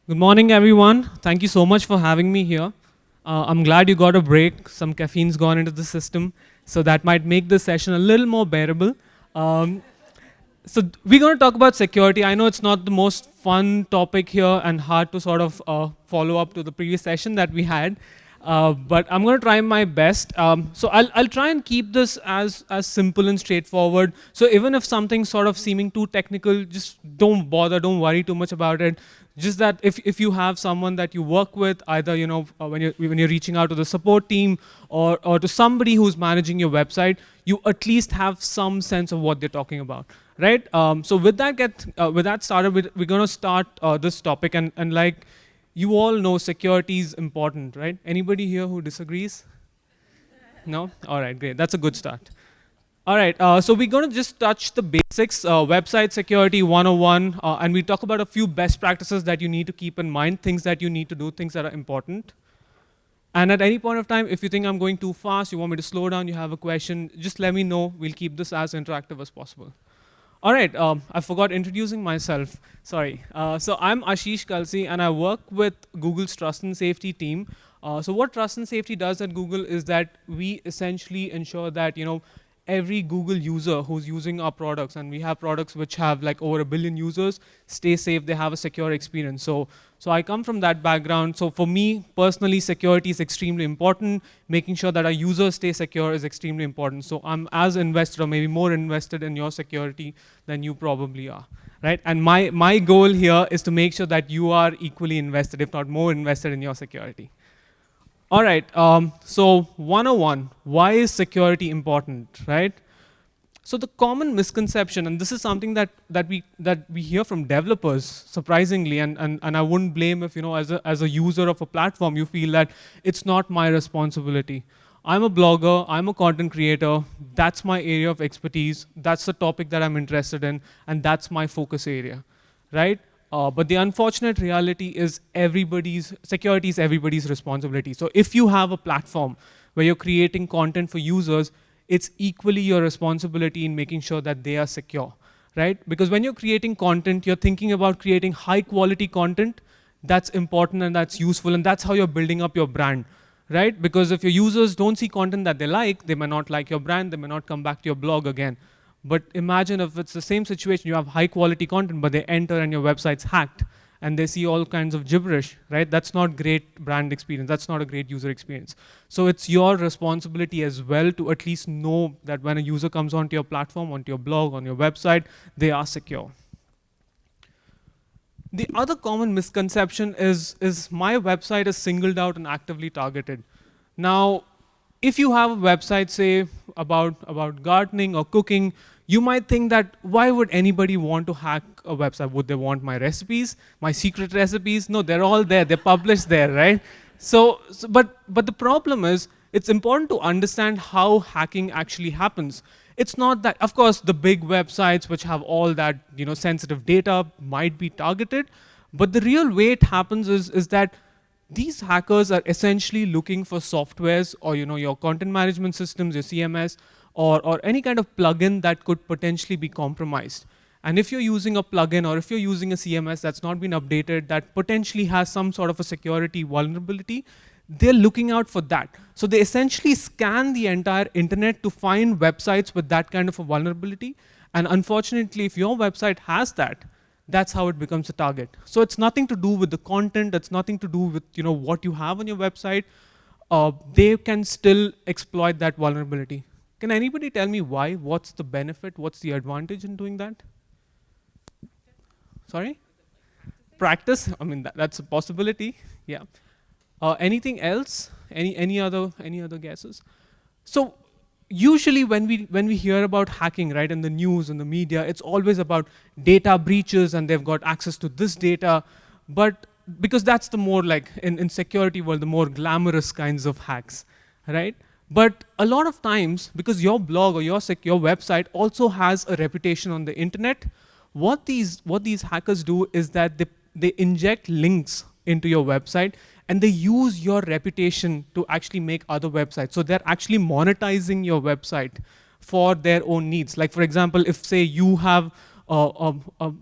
Good morning, everyone. Thank you so much for having me here. I'm glad you got a break. Some caffeine's gone into the system, so that might make this session a little more bearable. Um, we're going to talk about security. I know it's not the most fun topic here and hard to sort of follow up to the previous session that we had, but I'm going to try my best. I'll try and keep this as simple and straightforward. So even if something's sort of seeming too technical, just don't bother, don't worry too much about it. Just that if you have someone that you work with, either when you're reaching out to the support team or to somebody who's managing your website, you at least have some sense of what they're talking about, right? So with that started, we're going to start this topic, and like you all know, security is important, right? Anybody here who disagrees? No? All right, great. That's a good start. All right, so we're going to just touch the basics, website security 101, and we talk about a few best practices that you need to keep in mind, things that you need to do, things that are important. And at any point of time, if you think I'm going too fast, you want me to slow down, you have a question, just let me know. We'll keep this as interactive as possible. All right, I forgot introducing myself. Sorry. So I'm Ashish Kalsi, and I work with Google's Trust and Safety team. So what Trust and Safety does at Google is that we essentially ensure that every Google user who's using our products, and we have products which have like over 1 billion users, stay safe, they have a secure experience. So I come from that background. So for me personally, security is extremely important. Making sure that our users stay secure is extremely important. So I'm as invested, or maybe more invested in your security than you probably are, right? And my goal here is to make sure that you are equally invested, if not more invested in your security. All right, so 101, why is security important, right? So the common misconception, and this is something that we hear from developers, surprisingly, and I wouldn't blame if, as a user of a platform, you feel that it's not my responsibility. I'm a blogger, I'm a content creator, that's my area of expertise, that's the topic that I'm interested in, and that's my focus area, right? But the unfortunate reality is security is everybody's responsibility. So if you have a platform where you're creating content for users, it's equally your responsibility in making sure that they are secure, right? Because when you're creating content, you're thinking about creating high quality content that's important and that's useful, and that's how you're building up your brand, right? Because if your users don't see content that they like, they may not like your brand, they may not come back to your blog again. But imagine if it's the same situation, you have high quality content, but they enter and your website's hacked and they see all kinds of gibberish, right? That's not great brand experience. That's not a great user experience. So it's your responsibility as well to at least know that when a user comes onto your platform, onto your blog, on your website, they are secure. The other common misconception is my website is singled out and actively targeted. Now, if you have a website, say, about gardening or cooking, you might think that why would anybody want to hack a website? Would they want my recipes, my secret recipes? No, they're all there. They're published there, right? But the problem is, it's important to understand how hacking actually happens. It's not that, of course, the big websites which have all that sensitive data might be targeted, but the real way it happens is that these hackers are essentially looking for softwares or your content management systems, your CMS, or any kind of plugin that could potentially be compromised. And if you're using a plugin or if you're using a CMS that's not been updated, that potentially has some sort of a security vulnerability, they're looking out for that. So they essentially scan the entire internet to find websites with that kind of a vulnerability. And unfortunately, if your website has that, that's how it becomes a target. So it's nothing to do with the content. It's nothing to do with what you have on your website. They can still exploit that vulnerability. Can anybody tell me why? What's the benefit? What's the advantage in doing that? Sorry? Practice? I mean, that's a possibility. Yeah. Anything else? Any other guesses? So usually when we hear about hacking, right, in the news and the media, it's always about data breaches and they've got access to this data. But because that's the more like in security world, the more glamorous kinds of hacks, right? But a lot of times, because your blog or your website also has a reputation on the internet, what these hackers do is that they inject links into your website and they use your reputation to actually make other websites. So they're actually monetizing your website for their own needs. Like for example, if say you have a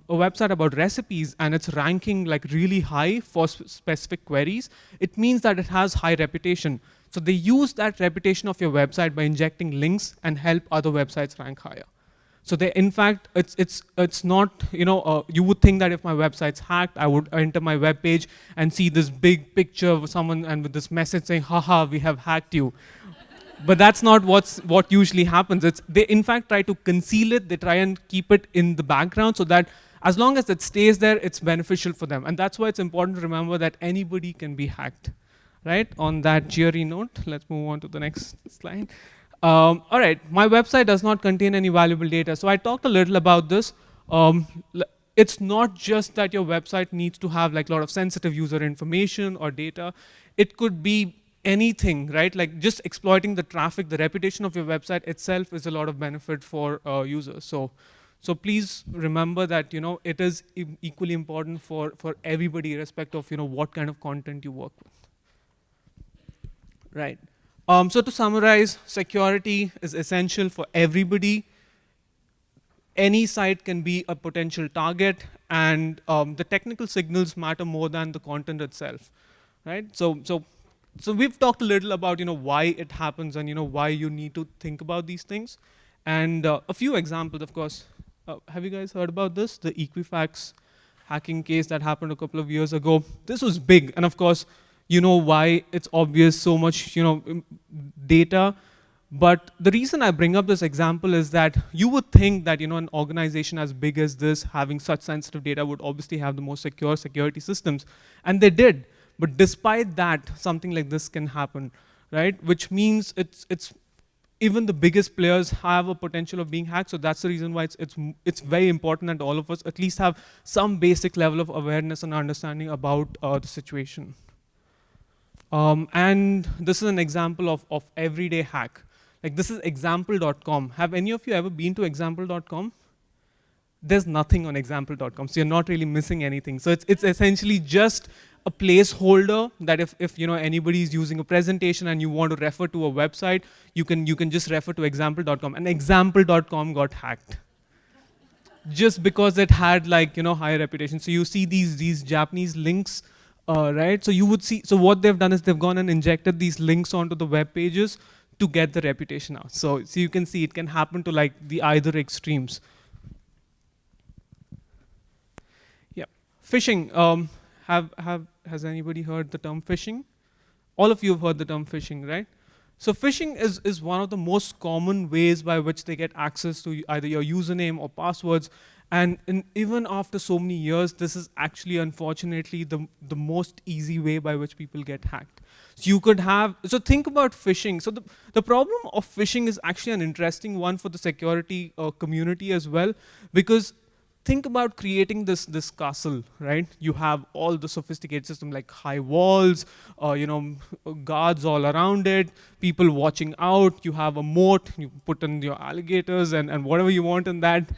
website about recipes and it's ranking like really high for specific queries, it means that it has high reputation. So they use that reputation of your website by injecting links and help other websites rank higher. So they, in fact, it's not, you would think that if my website's hacked, I would enter my web page and see this big picture of someone and with this message saying, haha, we have hacked you. But that's not what usually happens. They in fact try to conceal it. They try and keep it in the background so that as long as it stays there, it's beneficial for them. And that's why it's important to remember that anybody can be hacked, right? On that cheery note, let's move on to the next slide. All right, my website does not contain any valuable data. So I talked a little about this. It's not just that your website needs to have like a lot of sensitive user information or data. It could be anything, right? Like just exploiting the traffic, the reputation of your website itself is a lot of benefit for users. So please remember that it is equally important for everybody, irrespective of what kind of content you work with. Right. So to summarize, security is essential for everybody. Any site can be a potential target, and the technical signals matter more than the content itself, right? So we've talked a little about why it happens and why you need to think about these things, and a few examples, of course. Have you guys heard about this? The Equifax hacking case that happened a couple of years ago. This was big, and of course, why it's obvious, so much data. But the reason I bring up this example is that you would think that an organization as big as this, having such sensitive data, would obviously have the most secure security systems, and they did. But despite that, something like this can happen, right? Which means it's even the biggest players have a potential of being hacked. So that's the reason why it's very important that all of us at least have some basic level of awareness and understanding about the situation. And this is an example of everyday hack. Like this is example.com. Have any of you ever been to example.com? There's nothing on example.com, so you're not really missing anything. So it's essentially just a placeholder that if anybody is using a presentation and you want to refer to a website, you can just refer to example.com. And example.com got hacked just because it had high reputation. So you see these Japanese links, right? So you would see. So what they've done is they've gone and injected these links onto the web pages to get the reputation out. So you can see it can happen to the either extremes. Yeah, phishing. Has anybody heard the term phishing? All of you have heard the term phishing, right? So phishing is one of the most common ways by which they get access to either your username or passwords. And even after so many years, this is actually, unfortunately, the most easy way by which people get hacked. So think about phishing. So the problem of phishing is actually an interesting one for the security community as well, because think about creating this castle, right? You have all the sophisticated system like high walls, guards all around it, people watching out, you have a moat, you put in your alligators and whatever you want in that.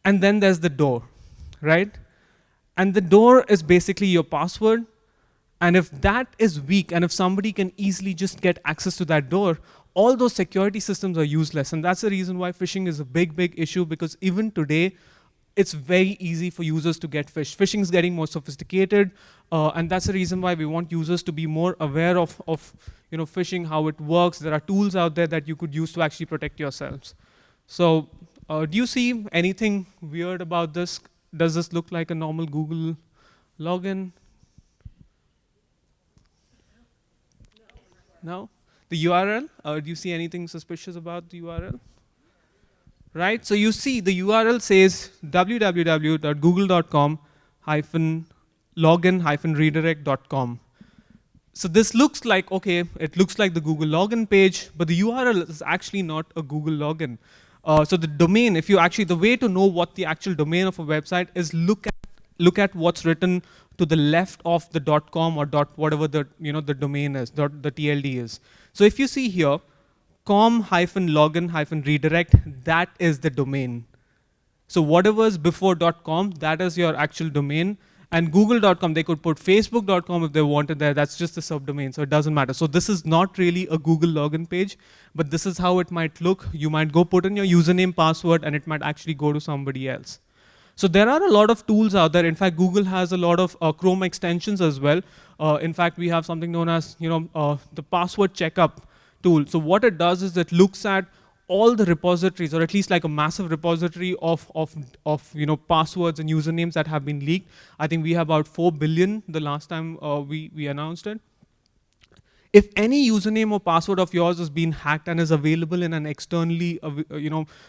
And then there's the door, right? And the door is basically your password. And if that is weak, and if somebody can easily just get access to that door, all those security systems are useless. And that's the reason why phishing is a big, big issue, because even today, it's very easy for users to get phished. Phishing is getting more sophisticated, and that's the reason why we want users to be more aware of phishing, how it works. There are tools out there that you could use to actually protect yourselves. So do you see anything weird about this? Does this look like a normal Google login? No? The URL? Do you see anything suspicious about the URL? Right? So you see the URL says www.google.com-login-redirect.com. So this looks like, okay, it looks like the Google login page, but the URL is actually not a Google login. So the domain, the way to know what the actual domain of a website is, look at what's written to the left of the .com or whatever the domain is, the TLD is. So if you see here, com-login-redirect, that is the domain. So whatever's before .com, that is your actual domain. And google.com, they could put facebook.com if they wanted there. That's just a subdomain, so it doesn't matter. So this is not really a Google login page, but this is how it might look. You might go put in your username, password, and it might actually go to somebody else. So there are a lot of tools out there. In fact, Google has a lot of Chrome extensions as well. In fact, we have something known as the password checkup tool. So what it does is it looks at all the repositories, or at least like a massive repository of passwords and usernames that have been leaked. I think we have about 4 billion the last time we announced it. If any username or password of yours has been hacked and is available in an externally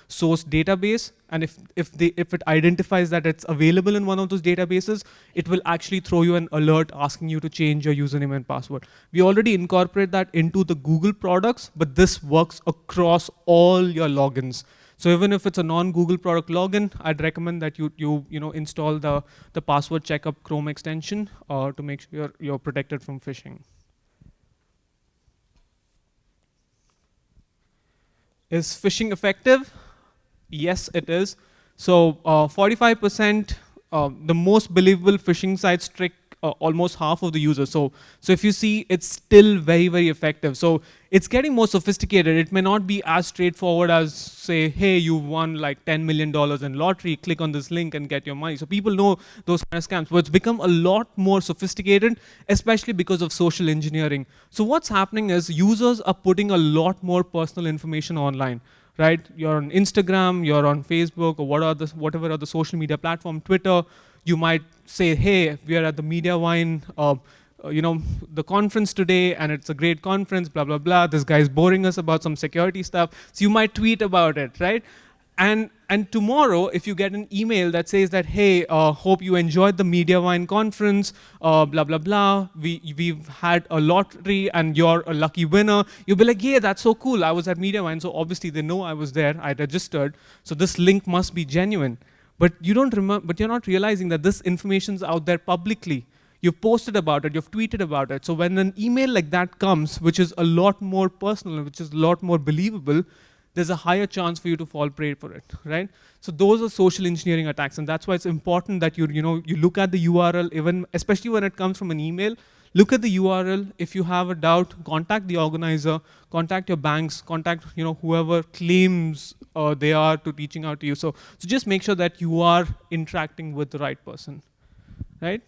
sourced database, and if it identifies that it's available in one of those databases, it will actually throw you an alert asking you to change your username and password. We already incorporate that into the Google products, but this works across all your logins. So even if it's a non-Google product login, I'd recommend that you install the password checkup Chrome extension to make sure you're protected from phishing. Is phishing effective? Yes, it is. So 45%, the most believable phishing sites trick almost half of the users. So if you see, it's still very, very effective. So it's getting more sophisticated. It may not be as straightforward as say, hey, you won like $10 million in lottery, click on this link and get your money. So people know those kind of scams, but it's become a lot more sophisticated, especially because of social engineering. So what's happening is users are putting a lot more personal information online. Right, you're on Instagram, you're on Facebook, or whatever other social media platform, Twitter. You might say, hey, we are at the MediaWine, the conference today, and it's a great conference, blah, blah, blah. This guy's boring us about some security stuff. So you might tweet about it, right? And tomorrow, if you get an email that says that, hey, hope you enjoyed the MediaWine conference, blah, blah, blah, we've had a lottery and you're a lucky winner, you'll be like, yeah, that's so cool. I was at MediaWine, so obviously they know I was there, I registered, so this link must be genuine. But you don't remember, but you're not realizing that this information's out there publicly. You've posted about it, you've tweeted about it. So when an email like that comes, which is a lot more personal, which is a lot more believable, there's a higher chance for you to fall prey for it, right? So those are social engineering attacks, and that's why it's important that you look at the URL, even especially when it comes from an email. Look at the URL. If you have a doubt, contact the organizer, contact your banks, contact whoever claims they are to reaching out to you. So just make sure that you are interacting with the right person, right?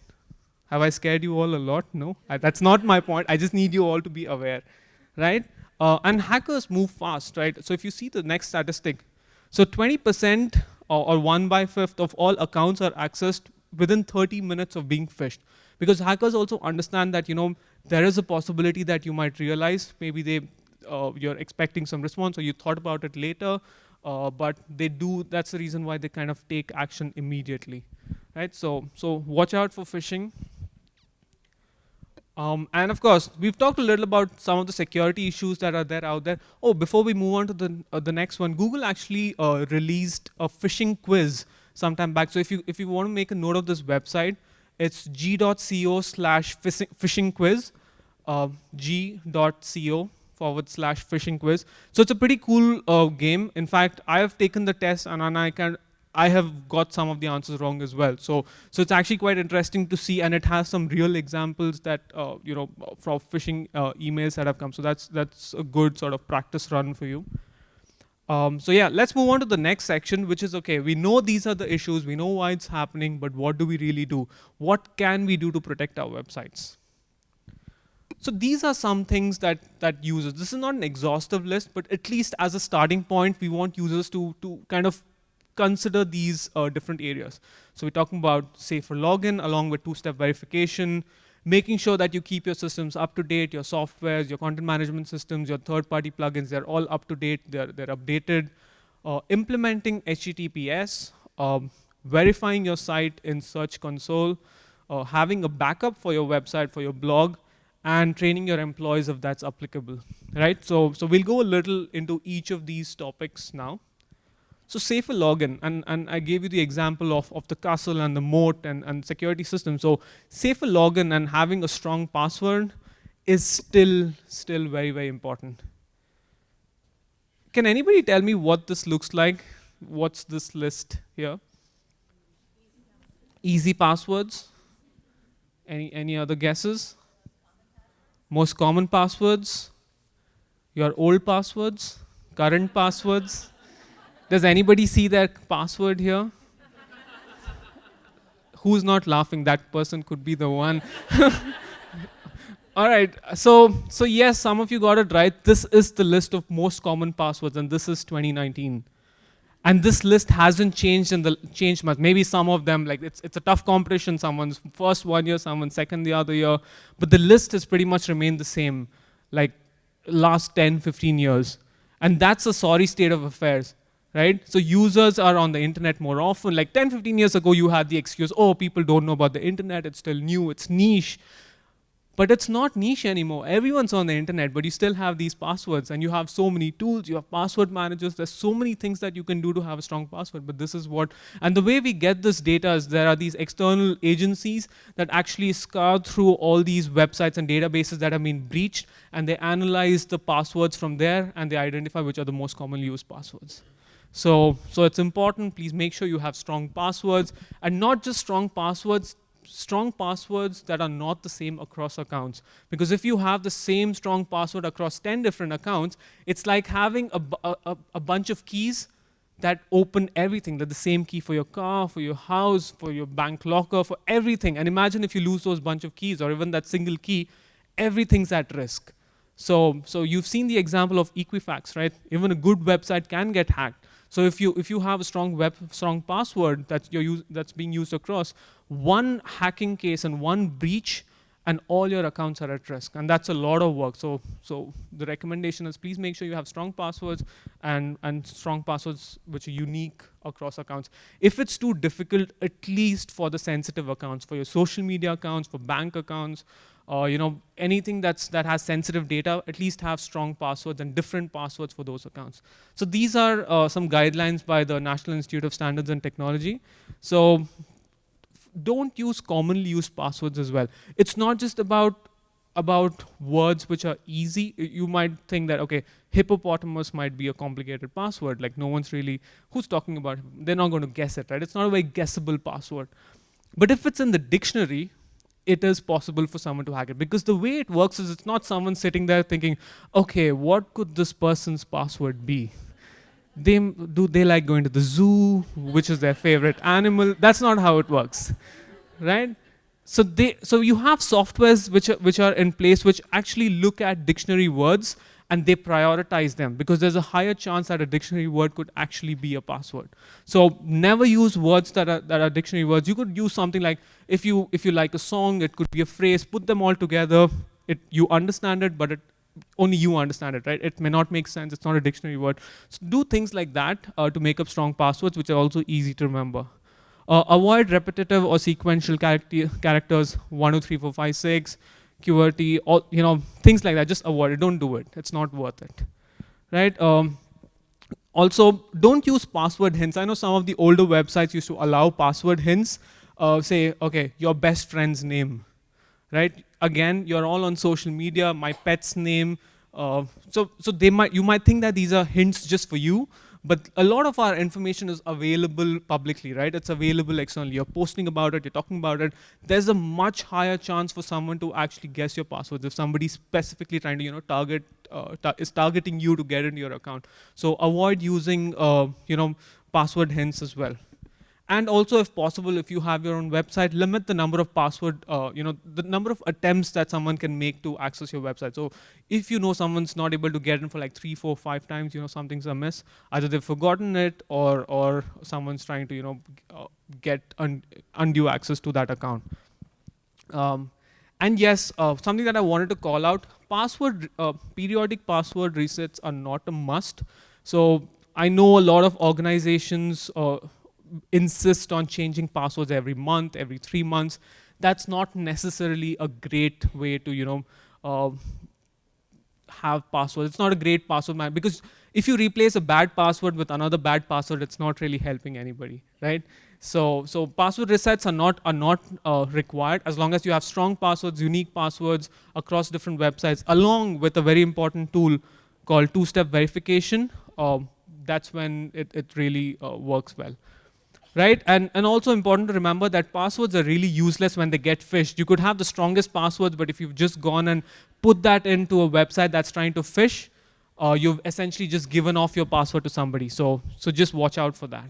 Have I scared you all a lot? No, that's not my point. I just need you all to be aware, right? And hackers move fast, right? So if you see the next statistic, so 20% or 1/5 of all accounts are accessed within 30 minutes of being phished. Because hackers also understand that there is a possibility that you might realize maybe you're expecting some response or you thought about it later, but they do. That's the reason why they kind of take action immediately, right? So watch out for phishing. And of course, we've talked a little about some of the security issues that are there out there. Oh, before we move on to the next one, Google actually released a phishing quiz sometime back. So if you want to make a note of this website, it's g.co/phishing quiz, g.co/phishing quiz. So it's a pretty cool game. In fact, I have taken the test and I have got some of the answers wrong as well. So it's actually quite interesting to see, and it has some real examples that from phishing emails that have come. So that's a good sort of practice run for you. So yeah, let's move on to the next section, which is, okay, we know these are the issues, we know why it's happening, but what do we really do? What can we do to protect our websites? So these are some things that users, this is not an exhaustive list, but at least as a starting point, we want users to kind of consider these different areas. So we're talking about safer login along with two-step verification, making sure that you keep your systems up to date, your softwares, your content management systems, your third-party plugins, they're all up to date, they're updated. Implementing HTTPS, verifying your site in Search Console, having a backup for your website, for your blog, and training your employees if that's applicable, right? So we'll go a little into each of these topics now. So safer login, and I gave you the example of the castle and the moat and security system. So safer login and having a strong password is still very, very important. Can anybody tell me what this looks like? What's this list here? Easy passwords. Any other guesses? Most common passwords? Your old passwords? Current passwords? Does anybody see their password here? who's not laughing? That person could be the one. All right. So yes, some of you got it right. This is the list of most common passwords, and this is 2019. And this list hasn't changed changed much. Maybe some of them, like it's a tough competition. Someone's first 1 year, someone's second the other year, but the list has pretty much remained the same, like last 10, 15 years. And that's a sorry state of affairs, right? So users are on the internet more often. Like 10, 15 years ago, you had the excuse, oh, people don't know about the internet. It's still new. It's niche. But it's not niche anymore. Everyone's on the internet, but you still have these passwords, and you have so many tools. You have password managers. There's so many things that you can do to have a strong password, but this is what, and the way we get this data is there are these external agencies that actually scour through all these websites and databases that have been breached, and they analyze the passwords from there, and they identify which are the most commonly used passwords. So it's important, please make sure you have strong passwords, and not just strong passwords that are not the same across accounts. Because if you have the same strong password across 10 different accounts, it's like having a bunch of keys that open everything. They're the same key for your car, for your house, for your bank locker, for everything. And imagine if you lose those bunch of keys, or even that single key, everything's at risk. So you've seen the example of Equifax, right? Even a good website can get hacked. So if you have a strong password that's being used across, one hacking case and one breach, and all your accounts are at risk. And that's a lot of work. So the recommendation is, please make sure you have strong passwords and strong passwords which are unique across accounts. If it's too difficult, at least for the sensitive accounts, for your social media accounts, for bank accounts, anything that has sensitive data, at least have strong passwords and different passwords for those accounts. So these are some guidelines by the National Institute of Standards and Technology. So don't use commonly used passwords as well. It's not just about words which are easy. You might think that, okay, hippopotamus might be a complicated password, like no one's really, who's talking about it? They're not going to guess it, right? It's not a very guessable password. But if it's in the dictionary, it is possible for someone to hack it. Because the way it works is, it's not someone sitting there thinking, okay, what could this person's password be? Do they like going to the zoo? Which is their favorite animal? That's not how it works, right? So you have softwares which are in place which actually look at dictionary words, and they prioritize them, because there's a higher chance that a dictionary word could actually be a password. So never use words that are dictionary words. You could use something like, if you like a song, it could be a phrase, put them all together, you understand it, but only you understand it, right? It may not make sense, it's not a dictionary word. So do things like that to make up strong passwords, which are also easy to remember. Avoid repetitive or sequential characters, 1, 2, 3, 4, 5, 6, QWERTY, all, things like that. Just avoid it. Don't do it. It's not worth it, right? Also, don't use password hints. I know some of the older websites used to allow password hints. Say, okay, your best friend's name, right? Again, you're all on social media. My pet's name. So you might think that these are hints just for you, but a lot of our information is available publicly, right? It's available externally. You're posting about it, you're talking about it. There's a much higher chance for someone to actually guess your passwords if somebody's specifically trying to, is targeting you to get into your account. So avoid using, password hints as well. And also, if possible, if you have your own website, limit the number of the number of attempts that someone can make to access your website. So if you know someone's not able to get in for like 3, 4, 5 times, something's amiss. Either they've forgotten it, or someone's trying to, get undue access to that account. And yes, something that I wanted to call out, periodic password resets are not a must. So I know a lot of organizations insist on changing passwords every month, every 3 months. That's not necessarily a great way to, have passwords. It's not a great password man, because if you replace a bad password with another bad password, it's not really helping anybody, right? So password resets are not required, as long as you have strong passwords, unique passwords across different websites, along with a very important tool called two-step verification. That's when it really works well. Right, and also important to remember that passwords are really useless when they get phished. You could have the strongest passwords, but if you've just gone and put that into a website that's trying to phish, you've essentially just given off your password to somebody. So just watch out for that.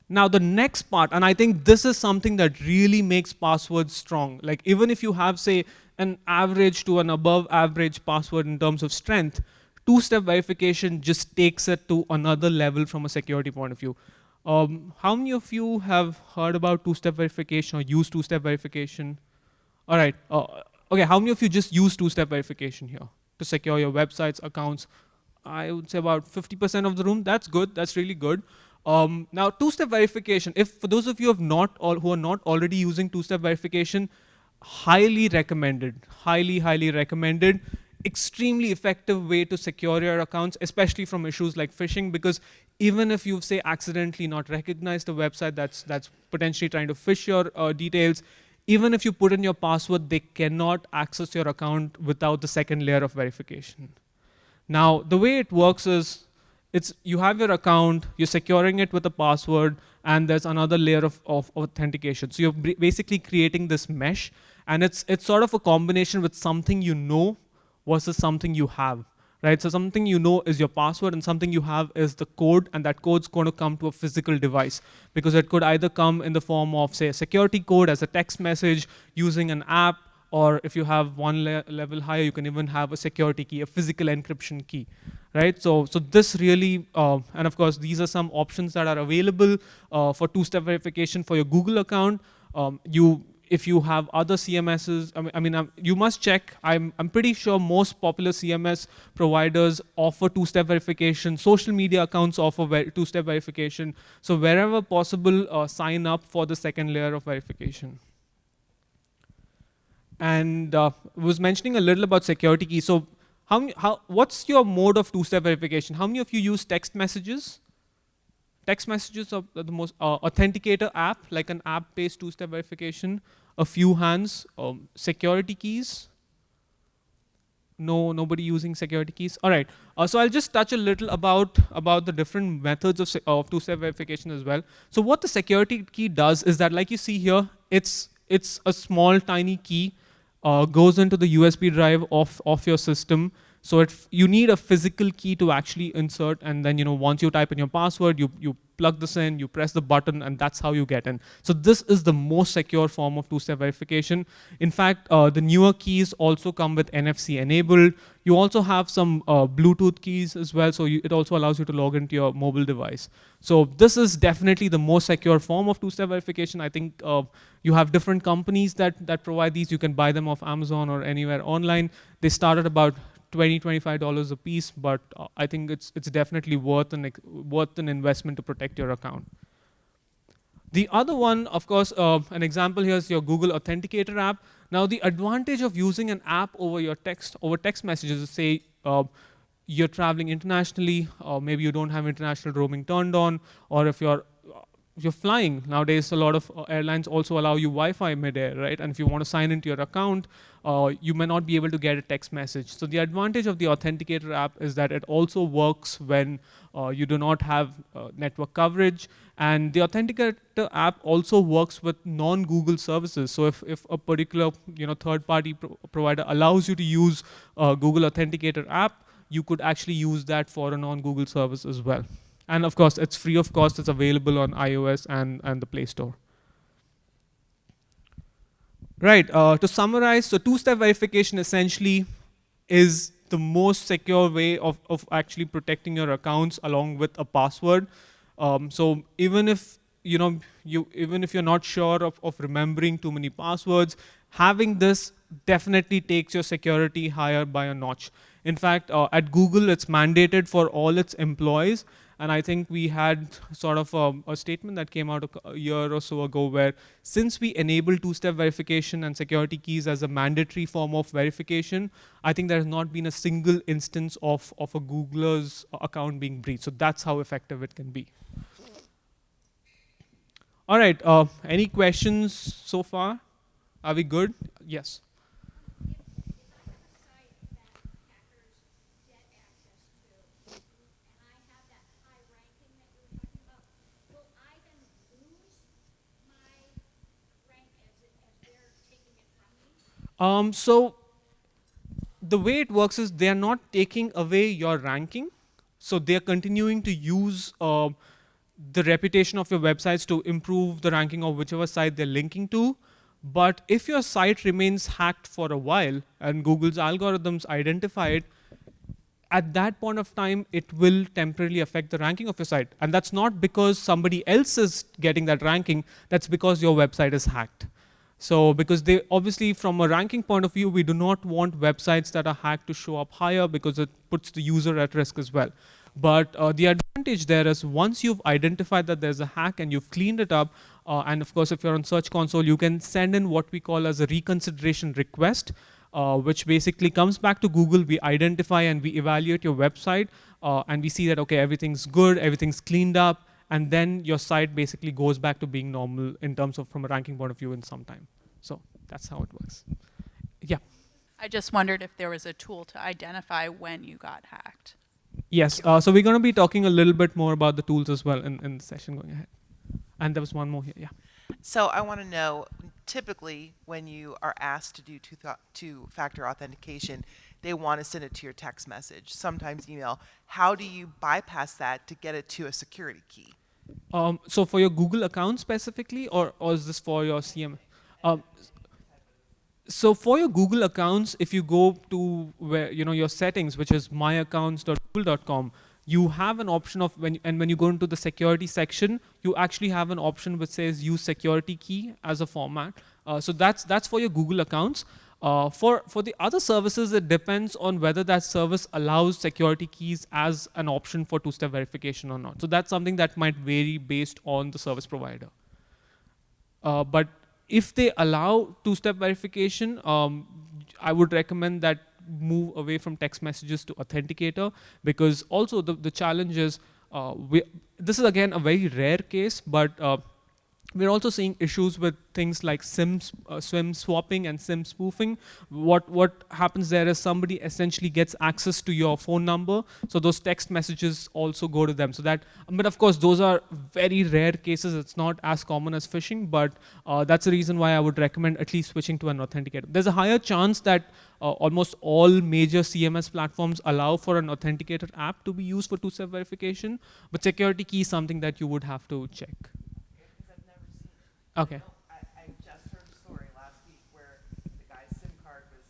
Now the next part, and I think this is something that really makes passwords strong. Like even if you have, say, an average to an above average password in terms of strength, two-step verification just takes it to another level from a security point of view. How many of you have heard about two-step verification or use two-step verification? All right. Okay. How many of you just use two-step verification here to secure your websites, accounts? I would say about 50% of the room. That's good. That's really good. Now, two-step verification. If for those of you who are not already using two-step verification, highly recommended. Highly, highly recommended. Extremely effective way to secure your accounts, especially from issues like phishing. Because even if you've say accidentally not recognized a website that's potentially trying to phish your details, even if you put in your password, they cannot access your account without the second layer of verification. Now, the way it works is it's you have your account, you're securing it with a password, and there's another layer of authentication. So you're basically creating this mesh, and it's sort of a combination with something you know versus something you have. Right? So something you know is your password, and something you have is the code, and that code's going to come to a physical device because it could either come in the form of, say, a security code as a text message using an app, or if you have one level higher, you can even have a security key, a physical encryption key, right? So this really, and of course, these are some options that are available for two-step verification for your Google account. If you have other CMSs, you must check. I'm pretty sure most popular CMS providers offer two-step verification. Social media accounts offer two-step verification. So wherever possible, sign up for the second layer of verification. And was mentioning a little about security keys. So what's your mode of two-step verification? How many of you use text messages? Text messages are the most Authenticator app, like an app-based two-step verification. A few hands. Security keys. No, nobody using security keys. All right. So I'll just touch a little about the different methods of two-step verification as well. So what the security key does is that, like you see here, it's a small tiny key, goes into the USB drive of your system. So you need a physical key to actually insert, and then once you type in your password, you plug this in, you press the button, and that's how you get in. So this is the most secure form of two-step verification. In fact, the newer keys also come with NFC enabled. You also have some Bluetooth keys as well, so it also allows you to log into your mobile device. So this is definitely the most secure form of two-step verification. I think you have different companies that provide these. You can buy them off Amazon or anywhere online. They start at about $20-25 a piece, but I think it's definitely worth an investment to protect your account. The other one, of course, an example here is your Google Authenticator app. Now, the advantage of using an app over text messages is, say, you're traveling internationally, or maybe you don't have international roaming turned on, or if you're flying. Nowadays, a lot of airlines also allow you Wi-Fi mid-air, right? And if you want to sign into your account, you may not be able to get a text message. So the advantage of the Authenticator app is that it also works when you do not have network coverage. And the Authenticator app also works with non-Google services. So if a particular third-party provider allows you to use Google Authenticator app, you could actually use that for a non-Google service as well. And of course, it's free of cost. It's available on iOS and the Play Store. Right, to summarize, so two-step verification essentially is the most secure way of actually protecting your accounts along with a password. So even if even if you're not sure of remembering too many passwords, having this definitely takes your security higher by a notch. In fact, at Google, it's mandated for all its employees. And I think we had sort of a statement that came out a year or so ago where since we enable two-step verification and security keys as a mandatory form of verification, I think there has not been a single instance of a Googler's account being breached. So that's how effective it can be. All right, any questions so far? Are we good? Yes. So the way it works is they are not taking away your ranking. So they are continuing to use the reputation of your websites to improve the ranking of whichever site they're linking to. But if your site remains hacked for a while and Google's algorithms identify it, at that point of time, it will temporarily affect the ranking of your site. And that's not because somebody else is getting that ranking, that's because your website is hacked. So because they obviously from a ranking point of view, we do not want websites that are hacked to show up higher because it puts the user at risk as well. But the advantage there is once you've identified that there's a hack and you've cleaned it up, and of course if you're on Search Console, you can send in what we call as a reconsideration request, which basically comes back to Google. We identify and we evaluate your website, and we see that, okay, everything's good, everything's cleaned up, and then your site basically goes back to being normal in terms of from a ranking point of view in some time. So that's how it works. Yeah. I just wondered if there was a tool to identify when you got hacked. Yes. So we're going to be talking a little bit more about the tools as well in the session going ahead. And there was one more here. Yeah. So I want to know, typically when you are asked to do two-factor authentication, they want to send it to your text message, sometimes email. How do you bypass that to get it to a security key? So for your Google account specifically, or is this for your CM? So for your Google accounts, if you go to where your settings, which is myaccounts.google.com, you have an option of when you go into the security section, you actually have an option which says use security key as a format. So that's for your Google accounts. For the other services, it depends on whether that service allows security keys as an option for two-step verification or not. So that's something that might vary based on the service provider. But if they allow two-step verification, I would recommend that move away from text messages to Authenticator, because also the challenge is, this is again a very rare case, but we're also seeing issues with things like SIM swapping and SIM spoofing. What happens there is somebody essentially gets access to your phone number, so those text messages also go to them. So that, but of course, those are very rare cases. It's not as common as phishing, but that's the reason why I would recommend at least switching to an authenticator. There's a higher chance that almost all major CMS platforms allow for an authenticator app to be used for two-step verification, but security key is something that you would have to check. Okay. I just heard a story last week where the guy's SIM card was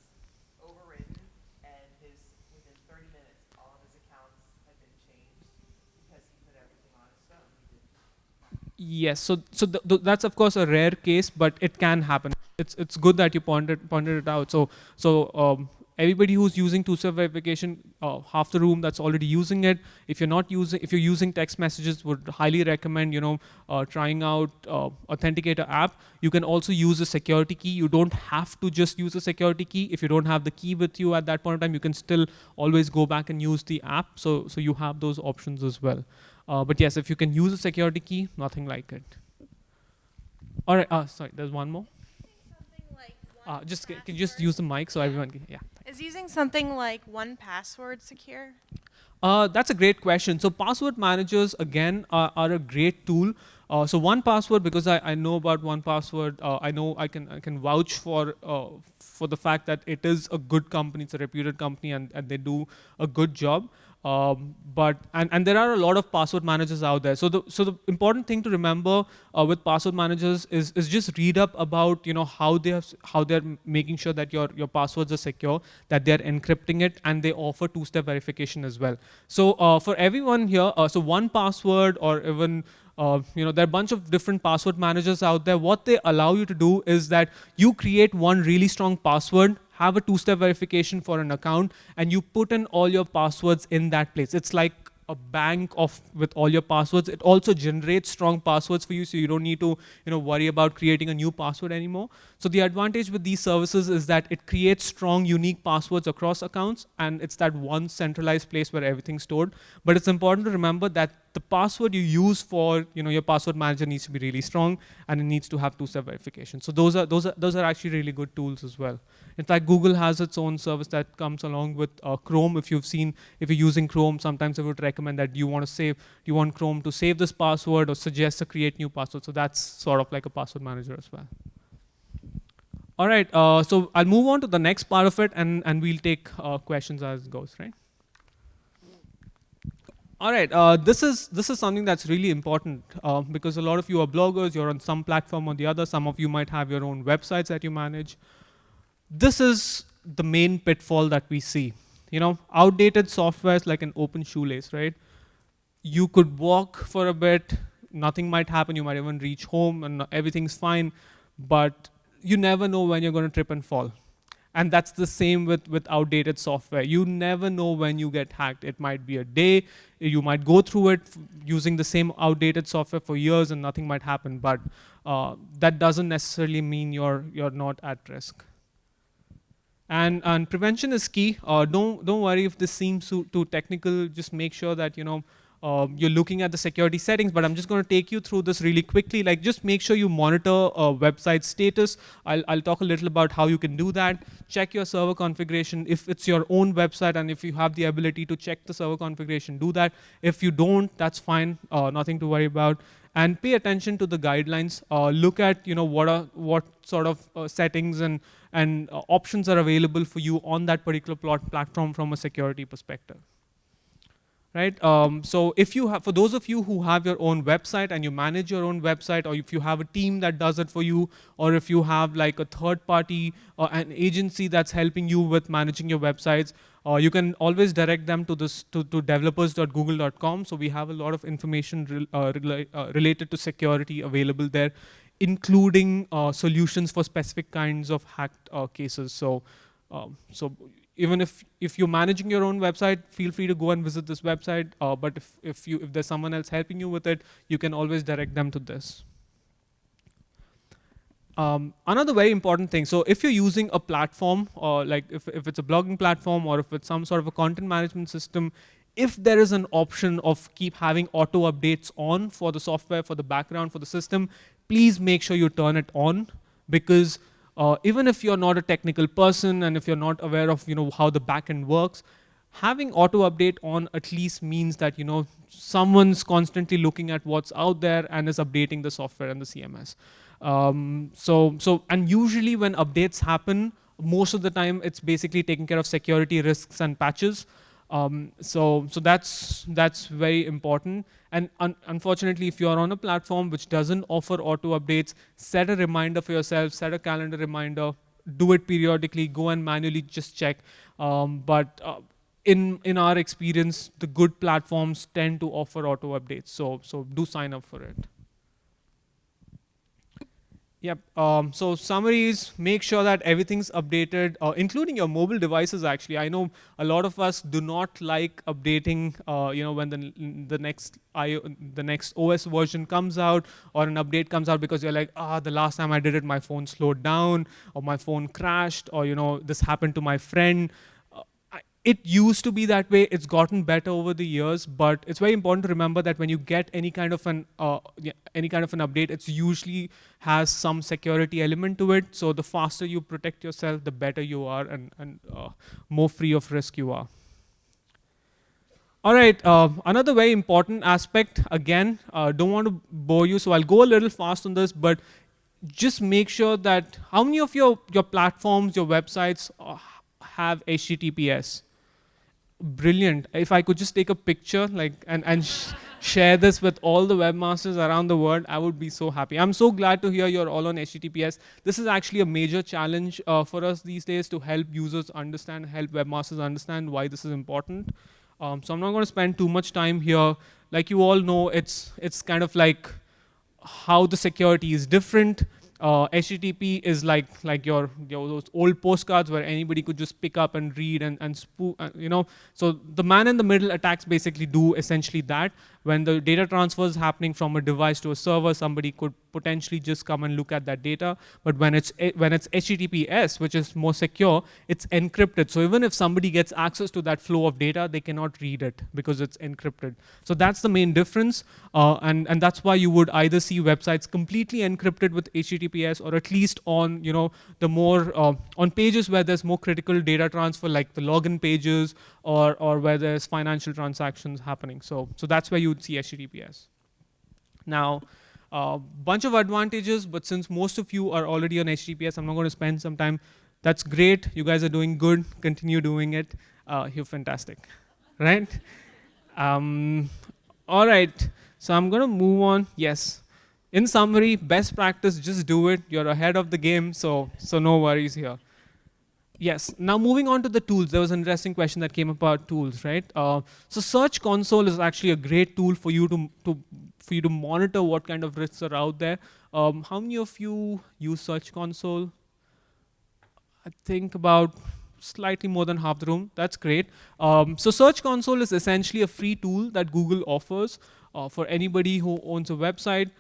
overwritten, and within 30 minutes, all of his accounts had been changed because he put everything on his phone. Yes. So that's of course a rare case, but it can happen. It's good that you pointed it out. So everybody who's using two-step verification, half the room that's already using it. If you're using text messages, would highly recommend trying out Authenticator app. You can also use a security key. You don't have to just use a security key. If you don't have the key with you at that point in time, you can still always go back and use the app. So you have those options as well. But yes, if you can use a security key, nothing like it. All right. Sorry, there's one more. Can you just use the mic so everyone can? Yeah. Is using something like 1Password secure? That's a great question. So password managers, again, are a great tool. So 1Password, because I know about 1Password, I know I can vouch for the fact that it is a good company, it's a reputed company, and they do a good job. But there are a lot of password managers out there. So the important thing to remember with password managers is just read up about how they're making sure that your passwords are secure, that they're encrypting it, and they offer two-step verification as well. So for everyone here, so 1Password or even there are a bunch of different password managers out there. What they allow you to do is that you create one really strong password, have a two-step verification for an account, and you put in all your passwords in that place. It's like a bank with all your passwords. It also generates strong passwords for you, so you don't need to worry about creating a new password anymore. So the advantage with these services is that it creates strong, unique passwords across accounts, and it's that one centralized place where everything's stored. But it's important to remember that the password you use for your password manager needs to be really strong, and it needs to have two-step verification. So those are actually really good tools as well. In fact, Google has its own service that comes along with Chrome. If you're using Chrome, sometimes I would recommend that you want Chrome to save this password or suggest to create new password. So that's sort of like a password manager as well. All right, so I'll move on to the next part of it, and we'll take questions as it goes, right? All right, this is something that's really important because a lot of you are bloggers. You're on some platform or the other. Some of you might have your own websites that you manage. This is the main pitfall that we see. You know, outdated software is like an open shoelace, right? You could walk for a bit, nothing might happen. You might even reach home and everything's fine, but you never know when you're going to trip and fall. And that's the same with outdated software. You never know when you get hacked. It might be a day, you might go through it using the same outdated software for years and nothing might happen, but that doesn't necessarily mean you're not at risk. And prevention is key. Don't worry if this seems too technical. Just make sure that you're looking at the security settings. But I'm just going to take you through this really quickly. Like, just make sure you monitor website status. I'll talk a little about how you can do that. Check your server configuration. If it's your own website and if you have the ability to check the server configuration, do that. If you don't, that's fine. Nothing to worry about. And pay attention to the guidelines. Look at what sort of settings and options are available for you on that particular platform from a security perspective. Right. So if you have, for those of you who have your own website and you manage your own website, or if you have a team that does it for you, or if you have like a third party or an agency that's helping you with managing your websites, you can always direct them to this to developers.google.com. So we have a lot of information related to security available there, including solutions for specific kinds of hacked cases. So even if you're managing your own website, feel free to go and visit this website. But if there's someone else helping you with it, you can always direct them to this. Another very important thing, so if you're using a platform, or like if it's a blogging platform or if it's some sort of a content management system, if there is an option of keep having auto updates on for the software, for the background, for the system, please make sure you turn it on, because even if you're not a technical person and if you're not aware of how the backend works, having auto update on at least means that someone's constantly looking at what's out there and is updating the software and the CMS. And usually when updates happen, most of the time it's basically taking care of security risks and patches. So that's very important. And unfortunately, if you're on a platform which doesn't offer auto updates, set a reminder for yourself, set a calendar reminder, do it periodically, go and manually just check. But in our experience, the good platforms tend to offer auto updates. So do sign up for it. Yep. So summaries, make sure that everything's updated, including your mobile devices. Actually, I know a lot of us do not like updating. When the next OS version comes out or an update comes out, because you're like, the last time I did it, my phone slowed down, or my phone crashed, or this happened to my friend. It used to be that way. It's gotten better over the years, but it's very important to remember that when you get any kind of an update, it's usually has some security element to it. So the faster you protect yourself, the better you are, and more free of risk you are. All right, another very important aspect, again, don't want to bore you, so I'll go a little fast on this, but just make sure that how many of your platforms, your websites have HTTPS? Brilliant. If I could just take a picture and share this with all the webmasters around the world, I would be so happy. I'm so glad to hear you're all on HTTPS. This is actually a major challenge for us these days to help users understand, help webmasters understand why this is important. So I'm not going to spend too much time here. Like you all know, it's kind of like how the security is different. HTTP is like those old postcards where anybody could just pick up and read and spoof, So the man in the middle attacks basically do essentially that. When the data transfer is happening from a device to a server, somebody could potentially just come and look at that data. But when it's HTTPS, which is more secure, it's encrypted. So even if somebody gets access to that flow of data, they cannot read it because it's encrypted. So that's the main difference. And that's why you would either see websites completely encrypted with HTTPS, or at least on the more on pages where there's more critical data transfer, like the login pages, or where there's financial transactions happening. So that's where you would see HTTPS. Now, bunch of advantages, but since most of you are already on HTTPS, I'm not going to spend some time. That's great. You guys are doing good. Continue doing it. You're fantastic, right? Um, all right. So I'm going to move on. Yes. In summary, best practice, just do it. You're ahead of the game, so no worries here. Yes. Now moving on to the tools. There was an interesting question that came about tools, right? So Search Console is actually a great tool for you to monitor what kind of risks are out there. How many of you use Search Console? I think about slightly more than half the room. That's great. So Search Console is essentially a free tool that Google offers for anybody who owns a website.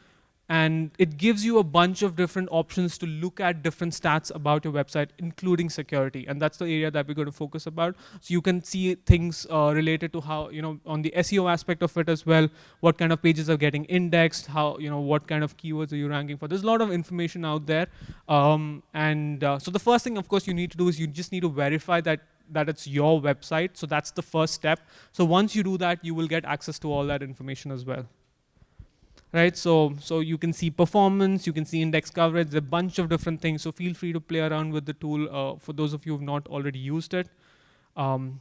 And it gives you a bunch of different options to look at different stats about your website, including security. And that's the area that we're going to focus about. So you can see things related to how, on the SEO aspect of it as well, what kind of pages are getting indexed, how, what kind of keywords are you ranking for. There's a lot of information out there. So the first thing, of course, you need to do is you just need to verify that it's your website. So that's the first step. So once you do that, you will get access to all that information as well. Right, so you can see performance, you can see index coverage, a bunch of different things. So feel free to play around with the tool for those of you who've not already used it. So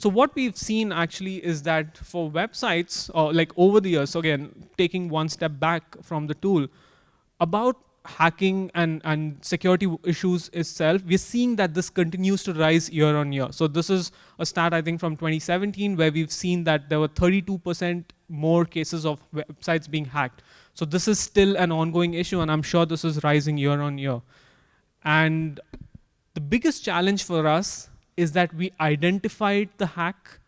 what we've seen actually is that for websites, like over the years, so again, taking one step back from the tool, about hacking and security issues itself, we're seeing that this continues to rise year on year. So this is a stat, I think, from 2017, where we've seen that there were 32% more cases of websites being hacked. So this is still an ongoing issue, and I'm sure this is rising year on year. And the biggest challenge for us is that we identified the hack,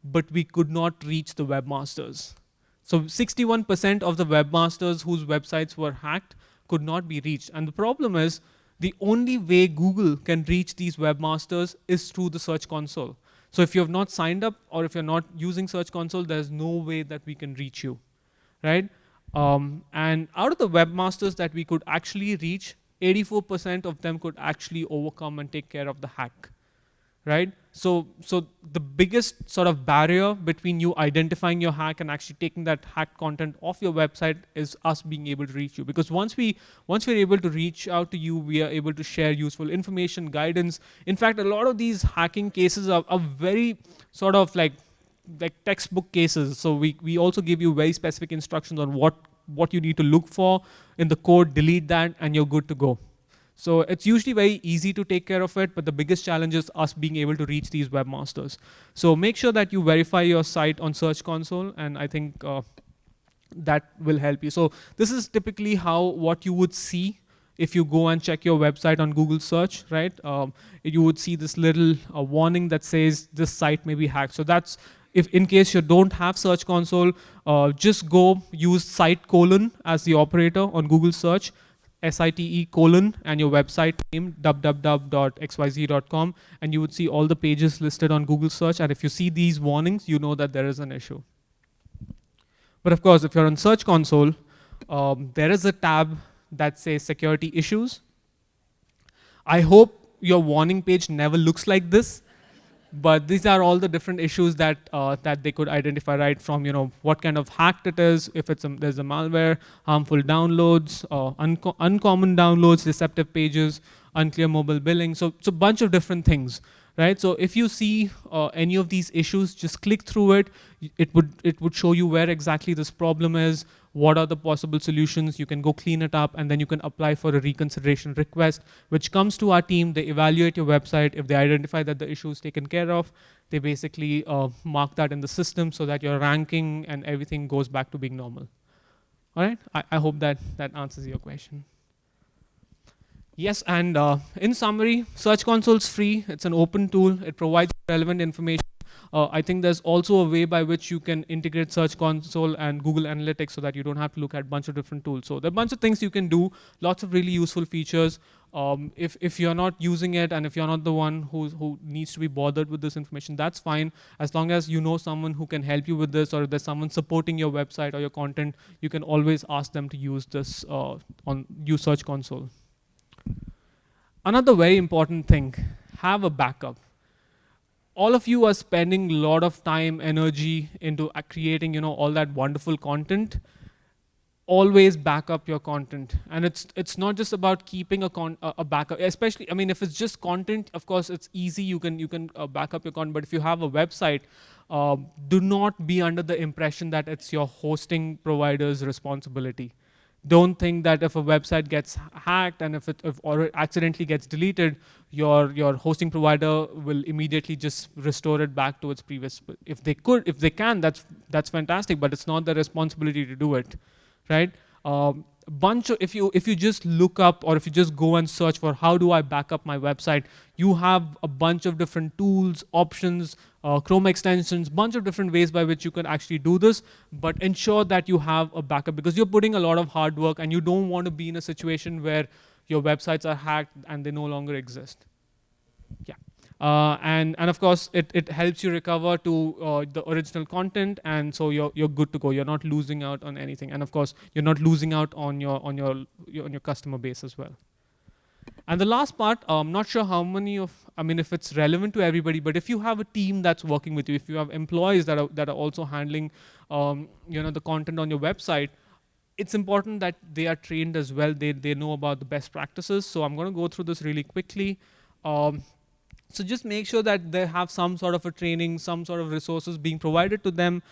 but we could not reach the webmasters. So 61% of the webmasters whose websites were hacked could not be reached. And the problem is, the only way Google can reach these webmasters is through the Search Console. So if you have not signed up or if you're not using Search Console, there's no way that we can reach you, right? And out of the webmasters that we could actually reach, 84% of them could actually overcome and take care of the hack, right? So the biggest sort of barrier between you identifying your hack and actually taking that hacked content off your website is us being able to reach you. Because once we're able to reach out to you, we are able to share useful information, guidance. In fact, a lot of these hacking cases are very sort of like textbook cases. So we also give you very specific instructions on what you need to look for in the code, delete that, and you're good to go. So it's usually very easy to take care of it, but the biggest challenge is us being able to reach these webmasters. So make sure that you verify your site on Search Console, and I think that will help you. So this is typically what you would see if you go and check your website on Google search, right? You would see this little warning that says this site may be hacked. So that's, if in case you don't have Search Console, just go use site : as the operator on Google search, SITE : and your website name www.xyz.com, and you would see all the pages listed on Google search. And if you see these warnings, you know that there is an issue. But of course, if you're on Search Console, there is a tab that says security issues. I hope your warning page never looks like this. But these are all the different issues that they could identify, right from what kind of hacked it is, if there's a malware, harmful downloads, uncommon downloads, deceptive pages, unclear mobile billing. So it's a bunch of different things, right? So if you see any of these issues, just click through it. It would show you where exactly this problem is, what are the possible solutions. You can go clean it up, and then you can apply for a reconsideration request, which comes to our team. They evaluate your website. If they identify that the issue is taken care of, they basically mark that in the system so that your ranking and everything goes back to being normal. All right, I hope that answers your question. Yes, and in summary, Search Console is free. It's an open tool. It provides relevant information. I think there's also a way by which you can integrate Search Console and Google Analytics so that you don't have to look at a bunch of different tools. So there are a bunch of things you can do, lots of really useful features. If you're not using it and if you're not the one who needs to be bothered with this information, that's fine. As long as you know someone who can help you with this, or if there's someone supporting your website or your content, you can always ask them to use this use Search Console. Another very important thing, have a backup. All of you are spending a lot of time, energy into creating, all that wonderful content. Always back up your content, and it's not just about keeping a backup. Especially, I mean, if it's just content, of course, it's easy. You can back up your content. But if you have a website, do not be under the impression that it's your hosting provider's responsibility. Don't think that if a website gets hacked and if or it accidentally gets deleted, your hosting provider will immediately just restore it back to its previous. If they can, that's fantastic. But it's not their responsibility to do it, right? Bunch of, if you just look up or if you just go and search for how do I back up my website, you have a bunch of different tools, options, Chrome extensions, bunch of different ways by which you can actually do this. But ensure that you have a backup, because you're putting a lot of hard work and you don't want to be in a situation where your websites are hacked and they no longer exist. Yeah. And of course it helps you recover to the original content, and so you're good to go. You're not losing out on anything, and of course you're not losing out on your customer base as well. And the last part, I'm not sure how many of, I mean, if it's relevant to everybody, but if you have a team that's working with you, if you have employees that are also handling, the content on your website, it's important that they are trained as well. They know about the best practices. So I'm going to go through this really quickly. So just make sure that they have some sort of a training, some sort of resources being provided to them.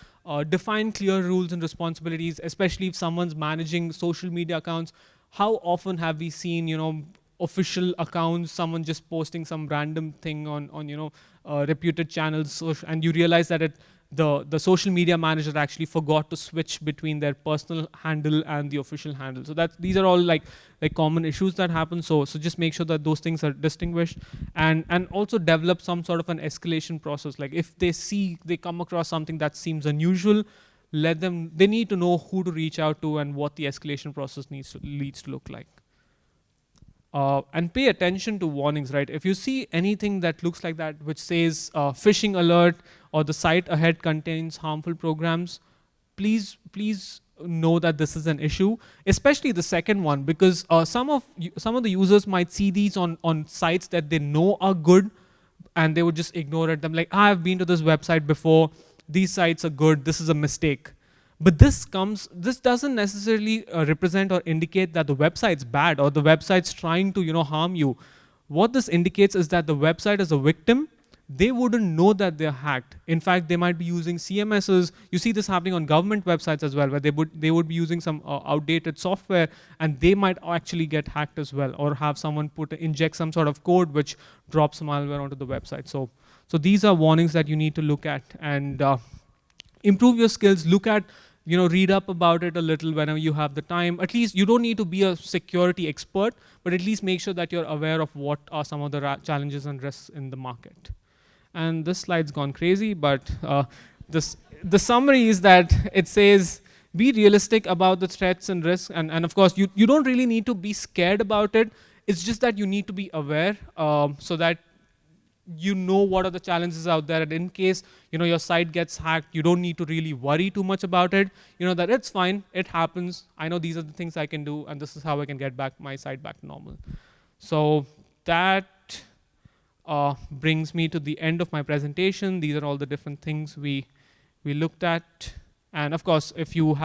Define clear rules and responsibilities, especially if someone's managing social media accounts. How often have we seen, official accounts, someone just posting some random thing on reputed channels, and you realize that the social media manager actually forgot to switch between their personal handle and the official handle. So these are all like common issues that happen. So just make sure that those things are distinguished, and also develop some sort of an escalation process. Like if they come across something that seems unusual, they need to know who to reach out to and what the escalation process needs to look like. And pay attention to warnings, right? If you see anything that looks like that, which says phishing alert or the site ahead contains harmful programs, please know that this is an issue, especially the second one, because some of the users might see these on sites that they know are good, and they would just ignore it. Them like, I've been to this website before, these sites are good, this is a mistake. But this doesn't necessarily represent or indicate that the website's bad or the website's trying to harm you. What this indicates is that the website is a victim. They wouldn't know that they're hacked. In fact, they might be using CMSs. You see this happening on government websites as well, where they would be using some outdated software, and they might actually get hacked as well, or have someone inject some sort of code which drops malware onto the website. So these are warnings that you need to look at, and improve your skills. Look at, read up about it a little whenever you have the time. At least you don't need to be a security expert, but at least make sure that you're aware of what are some of the challenges and risks in the market. And this slide's gone crazy, but the summary is that it says, be realistic about the threats and risks. And of course, you don't really need to be scared about it. It's just that you need to be aware, so that you know what are the challenges out there, and in case your site gets hacked, you don't need to really worry too much about it. That it's fine, it happens. I know these are the things I can do, and this is how I can get my site back to normal. So that brings me to the end of my presentation. These are all the different things we looked at. And of course, if you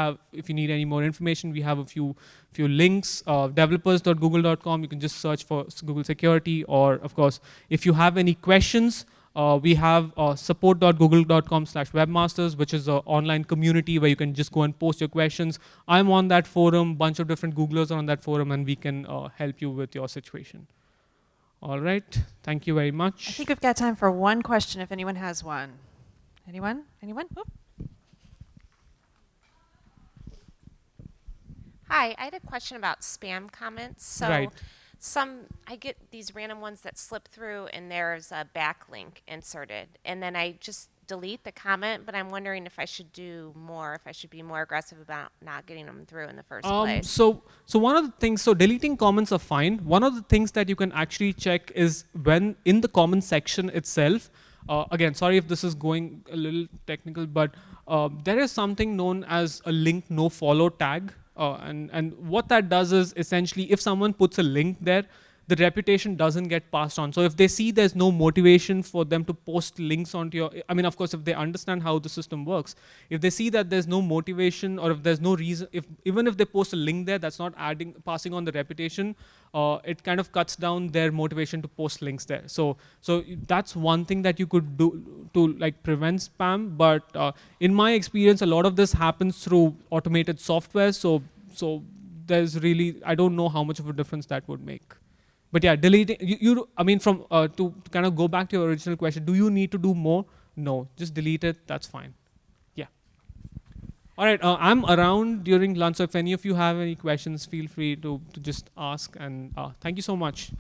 need any more information, we have a few links. Developers.google.com. You can just search for Google Security. Or of course, if you have any questions, we have support.google.com/webmasters, which is an online community where you can just go and post your questions. I'm on that forum. Bunch of different Googlers are on that forum, and we can help you with your situation. All right. Thank you very much. I think we've got time for one question if anyone has one. Anyone? Oop. Hi, I had a question about spam comments. So Right. I get these random ones that slip through and there's a backlink inserted. And then I just delete the comment, but I'm wondering if I should do more, if I should be more aggressive about not getting them through in the first place. So one of the things, so deleting comments are fine. One of the things that you can actually check is when in the comment section itself, again, sorry if this is going a little technical, but there is something known as a link no follow tag. And what that does is essentially, if someone puts a link there, the reputation doesn't get passed on. So if they see there's no motivation for them to post links onto your, I mean, of course, if they understand how the system works, if they see that there's no motivation, or if there's no reason, even if they post a link there, that's not passing on the reputation, it kind of cuts down their motivation to post links there. So that's one thing that you could do to like prevent spam. But in my experience, a lot of this happens through automated software. So there's really, I don't know how much of a difference that would make. But yeah, deleting, I mean, from to kind of go back to your original question, do you need to do more? No, just delete it, that's fine. Yeah. All right, I'm around during lunch, so if any of you have any questions, feel free to just ask, and thank you so much.